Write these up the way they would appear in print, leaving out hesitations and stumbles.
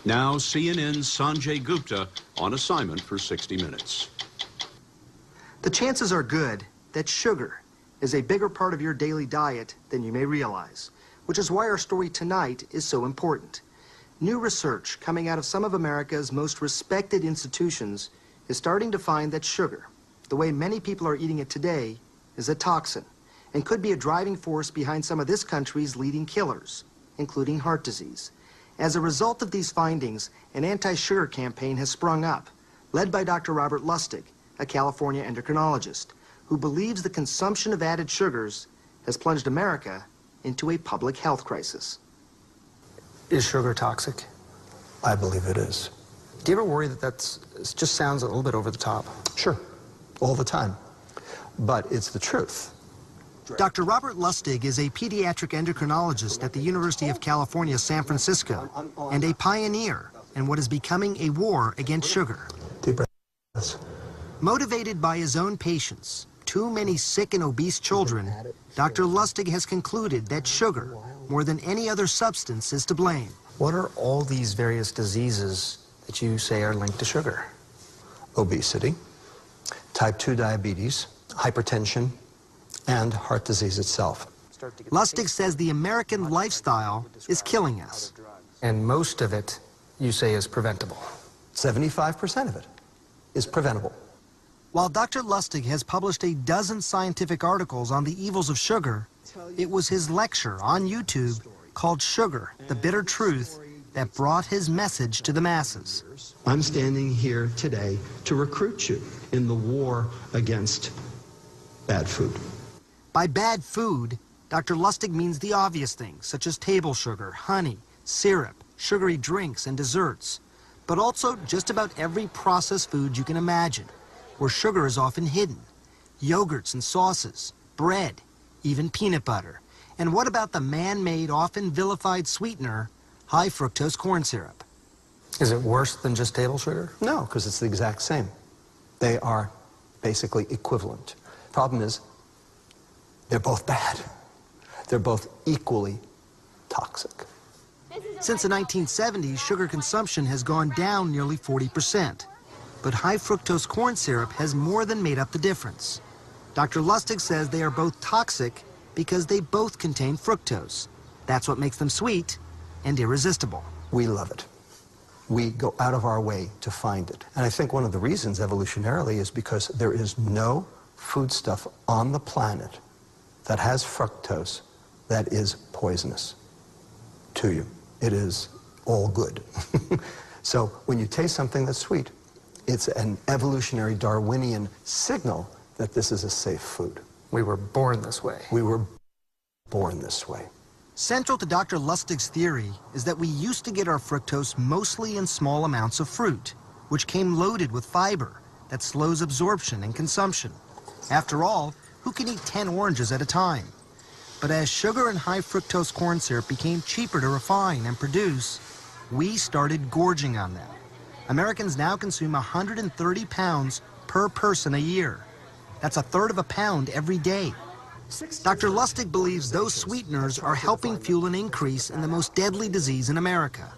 Now CNN's Sanjay Gupta on assignment for 60 Minutes. The chances are good that sugar is a bigger part of your daily diet than you may realize, which is why our story tonight is so important. New research coming out of some of America's most respected institutions is starting to find that sugar, the way many people are eating it today, is a toxin and could be a driving force behind some of this country's leading killers, including heart disease. As a result of these findings, an anti-sugar campaign has sprung up, led by Dr. Robert Lustig, a California endocrinologist, who believes the consumption of added sugars has plunged America into a public health crisis. Is sugar toxic? I believe it is. Do you ever worry that it just sounds a little bit over the top? Sure, all the time. But it's the truth. Dr. Robert Lustig is a pediatric endocrinologist at the University of California, San Francisco, and a pioneer in what is becoming a war against sugar. Deep breaths. Motivated by his own patients, too many sick and obese children, Dr. Lustig has concluded that sugar, more than any other substance, is to blame. What are all these various diseases that you say are linked to sugar? Obesity, type 2 diabetes, hypertension, and heart disease itself. Lustig says the American lifestyle is killing us. And most of it, you say, is preventable. 75% of it is preventable. While Dr. Lustig has published a dozen scientific articles on the evils of sugar, it was his lecture on YouTube called Sugar, the Bitter Truth that brought his message to the masses. I'm standing here today to recruit you in the war against bad food. By bad food, Dr. Lustig means the obvious things, such as table sugar, honey, syrup, sugary drinks, and desserts, but also just about every processed food you can imagine, where sugar is often hidden. Yogurts and sauces, bread, even peanut butter. And what about the man-made, often vilified sweetener, high fructose corn syrup? Is it worse than just table sugar? No, because it's the exact same. They are basically equivalent. Problem is, they're both bad. They're both equally toxic. Since the 1970s, sugar consumption has gone down nearly 40%. But high fructose corn syrup has more than made up the difference. Dr. Lustig says they are both toxic because they both contain fructose. That's what makes them sweet and irresistible. We love it. We go out of our way to find it. And I think one of the reasons evolutionarily is because there is no foodstuff on the planet that has fructose that is poisonous to you. It is all good. So when you taste something that's sweet, it's an evolutionary Darwinian signal that this is a safe food. We were born this way. We were born this way. Central to Dr. Lustig's theory is that we used to get our fructose mostly in small amounts of fruit, which came loaded with fiber that slows absorption and consumption. After all, who can eat 10 oranges at a time? But as sugar and high fructose corn syrup became cheaper to refine and produce, we started gorging on them. Americans now consume 130 pounds per person a year. That's a third of a pound every day. Dr. Lustig believes those sweeteners are helping fuel an increase in the most deadly disease in America,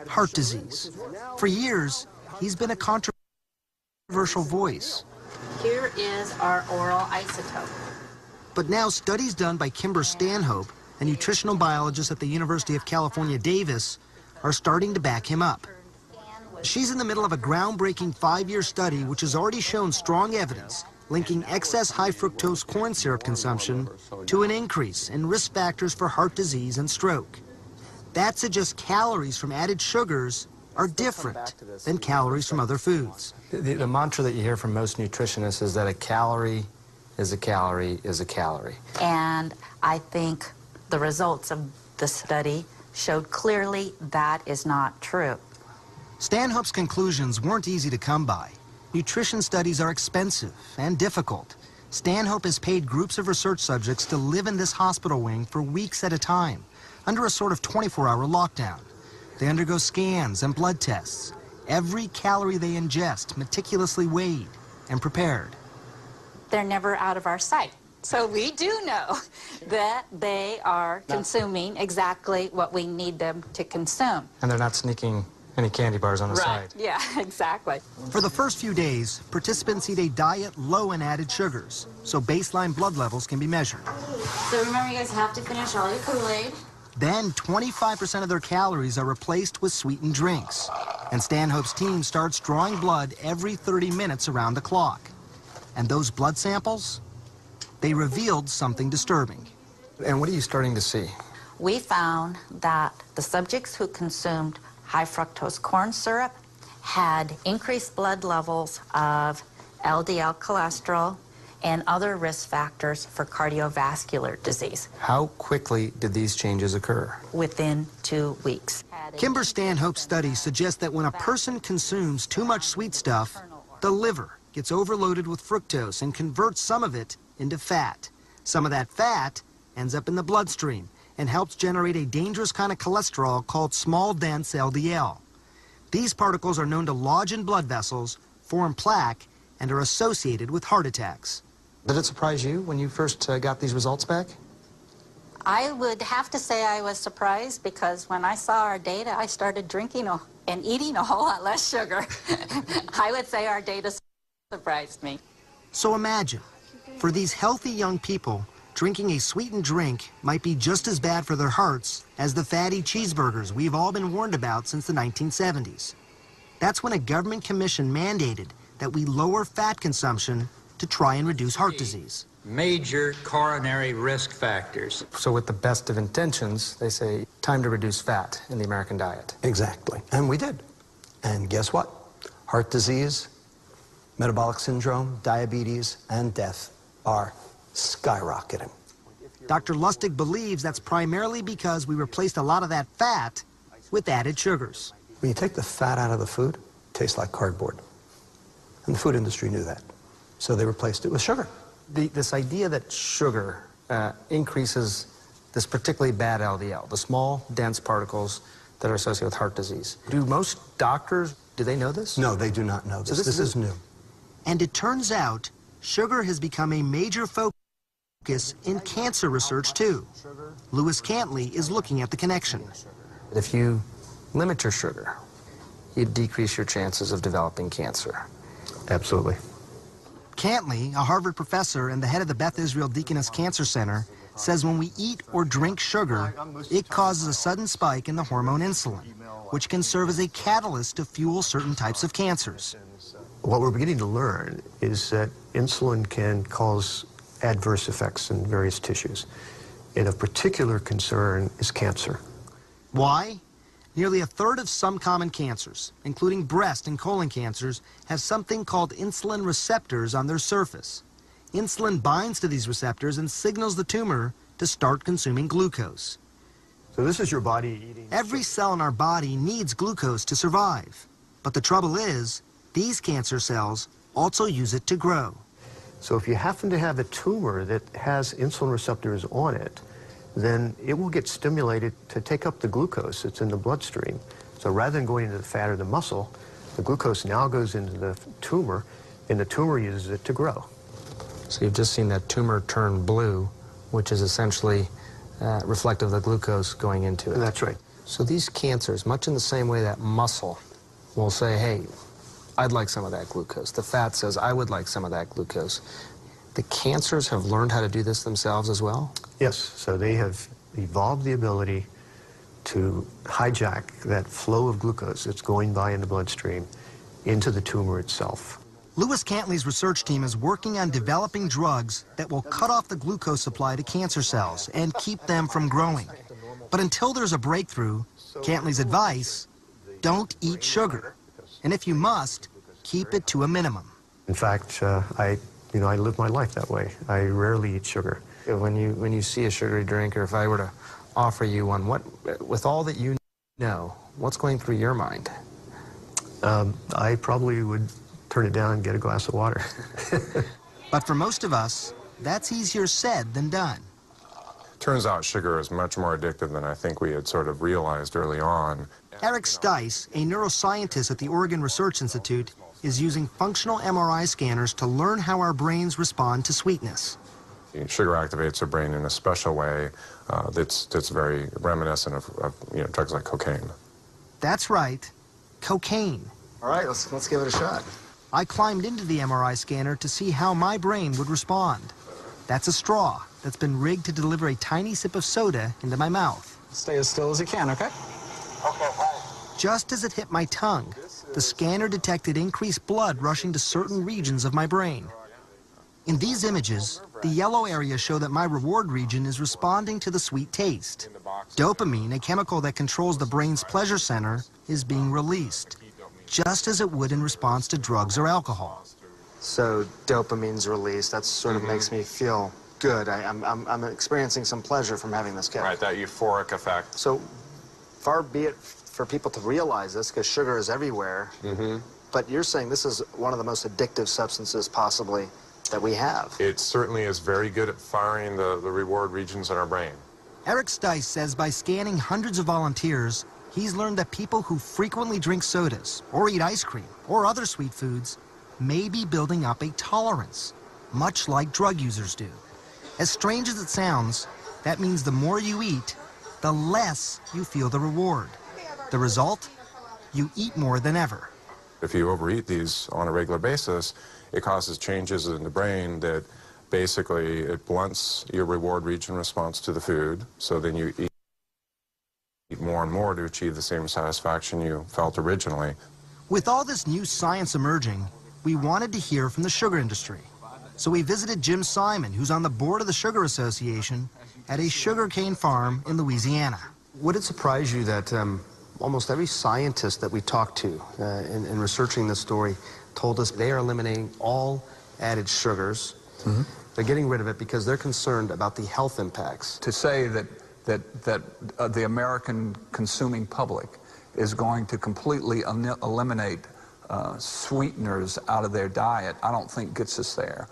heart disease. For years, he's been a controversial voice. Here is our oral isotope. But now studies done by Kimber Stanhope, a nutritional biologist at the University of California, Davis, are starting to back him up. She's in the middle of a groundbreaking 5-year study which has already shown strong evidence linking excess high fructose corn syrup consumption to an increase in risk factors for heart disease and stroke. That suggests calories from added sugars are different than calories from other foods. The mantra that you hear from most nutritionists is that a calorie is a calorie is a calorie. And I think the results of the study showed clearly that is not true. Stanhope's conclusions weren't easy to come by. Nutrition studies are expensive and difficult. Stanhope has paid groups of research subjects to live in this hospital wing for weeks at a time, under a sort of 24-hour lockdown. They undergo scans and blood tests. Every calorie they ingest meticulously weighed and prepared. They're never out of our sight. So we do know that they are consuming exactly what we need them to consume. And they're not sneaking Any candy bars on the side. Yeah, exactly. For the first few days, participants eat a diet low in added sugars, so baseline blood levels can be measured. So remember, you guys have to finish all your Kool-Aid. Then 25% of their calories are replaced with sweetened drinks. And Stanhope's team starts drawing blood every 30 minutes around the clock. And those blood samples, they revealed something disturbing. And what are you starting to see? We found that the subjects who consumed high fructose corn syrup had increased blood levels of LDL cholesterol and other risk factors for cardiovascular disease How quickly did these changes occur? within 2 weeks. Kimber Stanhope's study suggests that when a person consumes too much sweet stuff, the liver gets overloaded with fructose and converts some of it into fat. Some of that fat ends up in the bloodstream and helps generate a dangerous kind of cholesterol called small dense LDL. These particles are known to lodge in blood vessels, form plaque, and are associated with heart attacks. Did it surprise you when you first got these results back? I would have to say I was surprised because when I saw our data, I started drinking and eating a whole lot less sugar. I would say our data surprised me. So imagine, for these healthy young people, drinking a sweetened drink might be just as bad for their hearts as the fatty cheeseburgers we've all been warned about since the 1970s. That's when a government commission mandated that we lower fat consumption to try and reduce heart disease. Major coronary risk factors. So with the best of intentions, they say, time to reduce fat in the American diet. Exactly. And we did. And guess what? Heart disease, metabolic syndrome, diabetes, and death are skyrocketing. Dr. Lustig believes that's primarily because we replaced a lot of that fat with added sugars. When you take the fat out of the food, it tastes like cardboard. And the food industry knew that. So they replaced it with sugar. This idea that sugar increases this particularly bad LDL, the small, dense particles that are associated with heart disease. Do most doctors, do they know this? No, they do not know this. So this is new. And it turns out sugar has become a major focus in cancer research too. Lewis Cantley is looking at the connection. If you limit your sugar, you decrease your chances of developing cancer. Absolutely. Cantley, a Harvard professor and the head of the Beth Israel Deaconess Cancer Center, says when we eat or drink sugar, it causes a sudden spike in the hormone insulin, which can serve as a catalyst to fuel certain types of cancers. What we're beginning to learn is that insulin can cause adverse effects in various tissues. And of particular concern is cancer. Why? Nearly a third of some common cancers, including breast and colon cancers, have something called insulin receptors on their surface. Insulin binds to these receptors and signals the tumor to start consuming glucose. So this is your body eating... Every cell in our body needs glucose to survive. But the trouble is, these cancer cells also use it to grow. So if you happen to have a tumor that has insulin receptors on it, then it will get stimulated to take up the glucose that's in the bloodstream. So rather than going into the fat or the muscle, the glucose now goes into the tumor, and the tumor uses it to grow. So you've just seen that tumor turn blue, which is essentially reflective of the glucose going into it. That's right. So these cancers, much in the same way that muscle will say, hey, I'd like some of that glucose. The fat says, I would like some of that glucose. The cancers have learned how to do this themselves as well? Yes, so they have evolved the ability to hijack that flow of glucose that's going by in the bloodstream into the tumor itself. Lewis Cantley's research team is working on developing drugs that will cut off the glucose supply to cancer cells and keep them from growing. But until there's a breakthrough, Cantley's advice, don't eat sugar. And if you must, keep it to a minimum. In fact, I live my life that way. I rarely eat sugar. When you see a sugary drink, or if I were to offer you one, with all that you know, what's going through your mind? I probably would turn it down and get a glass of water. But for most of us, that's easier said than done. Turns out sugar is much more addictive than I think we had sort of realized early on. Eric Stice, a neuroscientist at the Oregon Research Institute, is using functional MRI scanners to learn how our brains respond to sweetness. Sugar activates our brain in a special way that's very reminiscent of drugs like cocaine. That's right. cocaine. All right, let's give it a shot. I climbed into the MRI scanner to see how my brain would respond. That's a straw that's been rigged to deliver a tiny sip of soda into my mouth. Stay as still as you can, okay? Okay, fine. Just as it hit my tongue, the scanner detected increased blood rushing to certain regions of my brain. In these images, the yellow areas show that my reward region is responding to the sweet taste. Dopamine, a chemical that controls the brain's pleasure center, is being released, just as it would in response to drugs or alcohol. So dopamine's released. That sort of makes me feel good. I'm experiencing some pleasure from having this kick. Right, that euphoric effect. So far be it for people to realize this, because sugar is everywhere. But you're saying this is one of the most addictive substances possibly that we have. It certainly is very good at firing the reward regions in our brain. Eric Stice says by scanning hundreds of volunteers, he's learned that people who frequently drink sodas or eat ice cream or other sweet foods may be building up a tolerance, much like drug users do. As strange as it sounds, that means the more you eat, the less you feel the reward. The result? You eat more than ever. If you overeat these on a regular basis, it causes changes in the brain that basically it blunts your reward region response to the food, so then you eat more and more to achieve the same satisfaction you felt originally. With all this new science emerging, we wanted to hear from the sugar industry. So we visited Jim Simon, who's on the board of the Sugar Association, at a sugarcane farm in Louisiana. Would it surprise you that almost every scientist that we talked to in researching this story told us they are eliminating all added sugars? They're getting rid of it because they're concerned about the health impacts. To say that the American consuming public is going to completely eliminate sweeteners out of their diet, I don't think gets us there.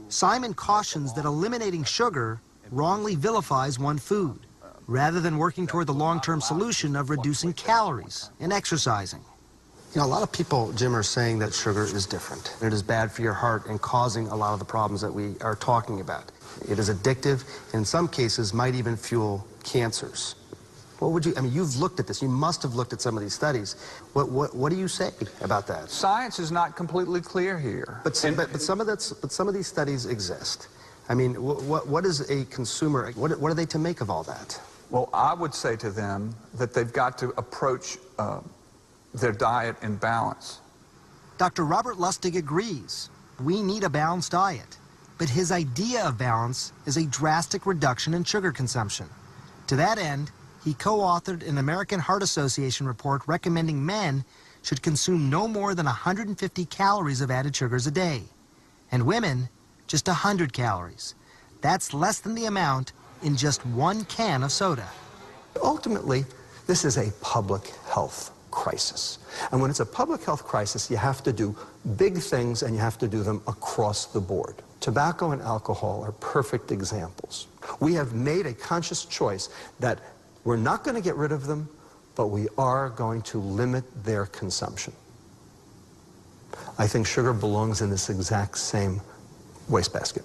Simon cautions that eliminating sugar wrongly vilifies one food, rather than working toward the long-term solution of reducing calories and exercising. You know, a lot of people, Jim, are saying that sugar is different. It is bad for your heart and causing a lot of the problems that we are talking about. It is addictive, and in some cases might even fuel cancers. What would you, I mean, you've looked at this. You must have looked at some of these studies. What do you say about that? Science is not completely clear here. But some of these studies exist. I mean, what is a consumer, what are they to make of all that? Well, I would say to them that they've got to approach their diet in balance. Dr. Robert Lustig agrees. We need a balanced diet. But his idea of balance is a drastic reduction in sugar consumption. To that end, he co-authored an American Heart Association report recommending men should consume no more than 150 calories of added sugars a day, and women just 100 calories. That's less than the amount in just one can of soda. Ultimately, this is a public health crisis. And when it's a public health crisis, you have to do big things, and you have to do them across the board. Tobacco and alcohol are perfect examples. We have made a conscious choice that we're not going to get rid of them, but we are going to limit their consumption. I think sugar belongs in this exact same wastebasket.